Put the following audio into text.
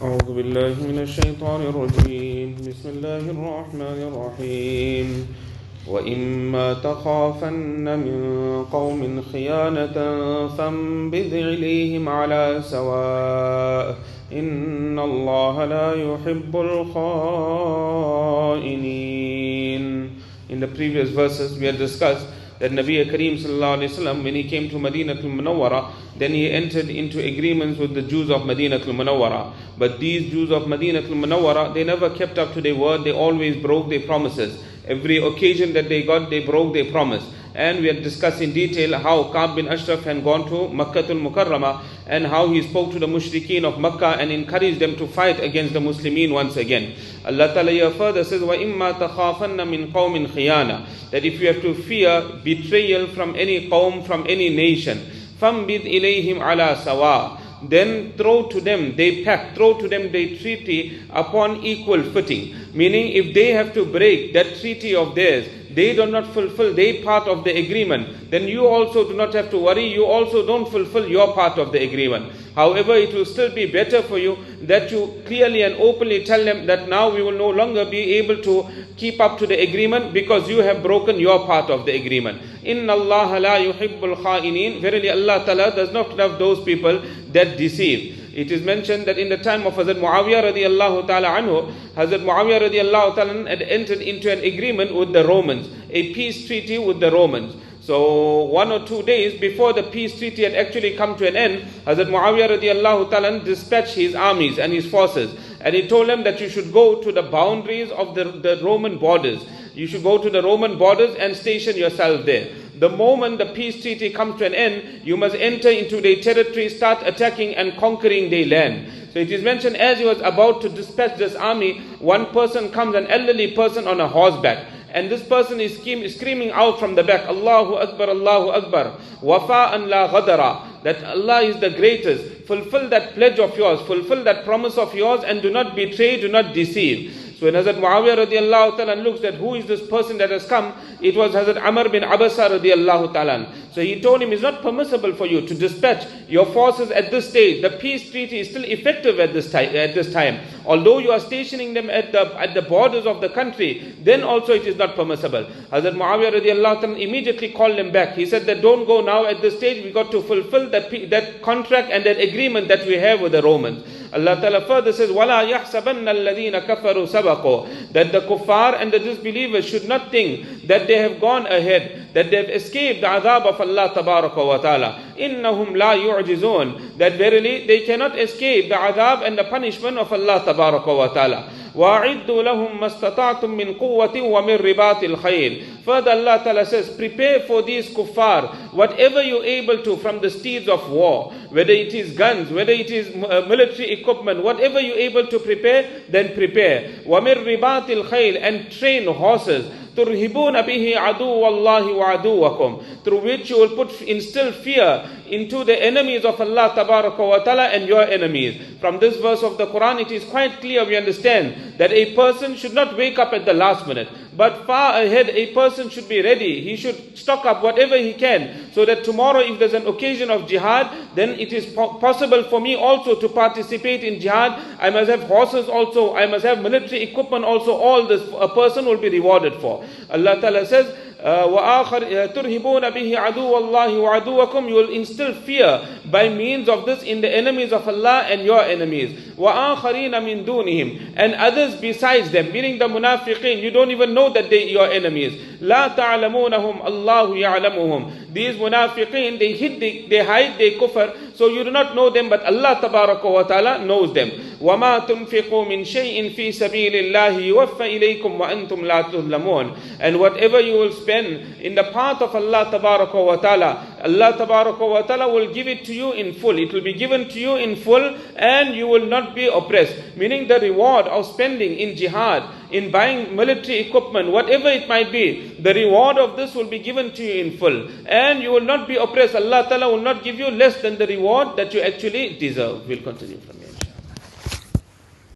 أعوذ بالله من الشيطان الرجيم بسم الله الرحمن الرحيم وإما تخافن من قوم خيانة فانبذ إليهم على سواء إن الله لا يحب الخائنين. In the previous verses we had discussed that Nabi Kareem sallallahu alaihi wasallam, when he came to Madinatul Munawwara, then he entered into agreements with the Jews of Madinatul Munawwara. But these Jews of Madinatul Munawwara, they never kept up to their word, they always broke their promises. Every occasion that they got, they broke their promise. And we had discussed in detail how Ka'b bin Ashraf had gone to Makkatul Mukarramah and how he spoke to the mushrikeen of Makkah and encouraged them to fight against the Muslimin once again. Allah Ta'ala here further says, وَإِمَّا تَخَافَنَّ مِنْ قَوْمٍ خِيَانَةً, that if you have to fear betrayal from any qawm, from any nation, فَانْبِذْ إِلَيْهِمْ عَلَى سَوَاءٍ, then throw to them their pact, throw to them their treaty upon equal footing. Meaning, if they have to break that treaty of theirs, they do not fulfill their part of the agreement, then you also do not have to worry, you also don't fulfill your part of the agreement. However, it will still be better for you that you clearly and openly tell them that now we will no longer be able to keep up to the agreement because you have broken your part of the agreement. Inna Allah la yuhibbul kha'inin. Verily Allah Ta'ala does not love those people that deceive. It is mentioned that in the time of Hazrat Muawiyah radiallahu ta'ala anhu, Hazrat Muawiyah radiallahu ta'ala had entered into an agreement with the Romans, a peace treaty with the Romans. So 1 or 2 days before the peace treaty had actually come to an end, Hazrat Muawiyah radiallahu ta'ala dispatched his armies and his forces. And he told them that you should go to the boundaries of the Roman borders. You should go to the Roman borders and station yourself there. The moment the peace treaty comes to an end, you must enter into their territory, start attacking and conquering their land. So it is mentioned as he was about to dispatch this army, one person comes, an elderly person on a horseback. And this person is screaming out from the back, Allahu Akbar, Allahu Akbar, wafa'an la ghadara, that Allah is the greatest. Fulfill that pledge of yours, fulfill that promise of yours, and do not betray, do not deceive. So when Hazrat Muawiyah radiallahu ta'ala looks at who is this person that has come, it was Hazrat Amr bin Abasa radiallahu ta'ala. So he told him, it's not permissible for you to dispatch your forces at this stage. The peace treaty is still effective at this time. Although you are stationing them at the borders of the country, then also it is not permissible. Hazrat Muawiyah radiallahu ta'ala immediately called them back. He said that don't go now at this stage. We got to fulfill that contract and that agreement that we have with the Romans. Allah Ta'ala further says, وَلَا يَحْسَبَنَّ الَّذِينَ كَفَرُوا سَبَقُوا, that the kuffar and the disbelievers should not think that they have gone ahead, that they have escaped the adhab of Allah Tabaraka wa Ta'ala. إِنَّهُمْ لَا يُعْجِزُونَ, that verily they cannot escape the adhab and the punishment of Allah Tabaraka wa Ta'ala. وَأَعِدُّوا لَهُمْ مَا اسْتَطَعْتُم مِّن قُوَّةٍ وَمِن رِّبَاطِ الْخَيْلِ. Further Allah Ta'ala says, prepare for these kuffar whatever you're able to from the steeds of war, whether it is guns, whether it is military equipment, whatever you're able to prepare, then prepare. وَمِن رِّبَاطِ الْخَيْلِ, and train horses. تُرْهِبُونَ بِهِ عَدُوَّ اللَّهِ وَعَدُوَّكُمْ, instill which you will instill fear into the enemies of Allah Tabaraka wa Ta'ala and your enemies. From this verse of the Quran, it is quite clear, we understand that a person should not wake up at the last minute, but far ahead a person should be ready. He should stock up whatever he can, so that tomorrow if there's an occasion of jihad, then it is possible for me also to participate in jihad. I must have horses also, I must have military equipment also. All this a person will be rewarded for. Allah Ta'ala says, تُرْهِبُونَ بِهِ عَدُوَّ اللَّهِ وَعَدُوَّكُمْ, you will instill fear by means of this in the enemies of Allah and your enemies. وَآخَرِينَ مِن دُونِهِمْ, and others besides them, meaning the munafiqeen, you don't even know that they are your enemies. لَا تَعْلَمُونَهُمْ اللَّهُ يَعْلَمُهُمْ. These munafiqeen, they hide their kufr, so you do not know them, but Allah Tabaraka wa Ta'ala knows them. وَمَا تُنْفِقُوا مِنْ شَيْءٍ فِي سَبِيلِ اللَّهِ يُوَفَّ إِلَيْكُمْ وَأَنْتُمْ لَا تُظْلَمُونَ. And whatever you will spend in the path of Allah Tabaraka wa Ta'ala, Allah Tabaraka wa Ta'ala will give it to you in full. It will be given to you in full, and you will not be oppressed. Meaning the reward of spending in jihad, in buying military equipment, whatever it might be, the reward of this will be given to you in full, and you will not be oppressed. Allah Ta'ala will not give you less than the reward that you actually deserve. We'll continue from here.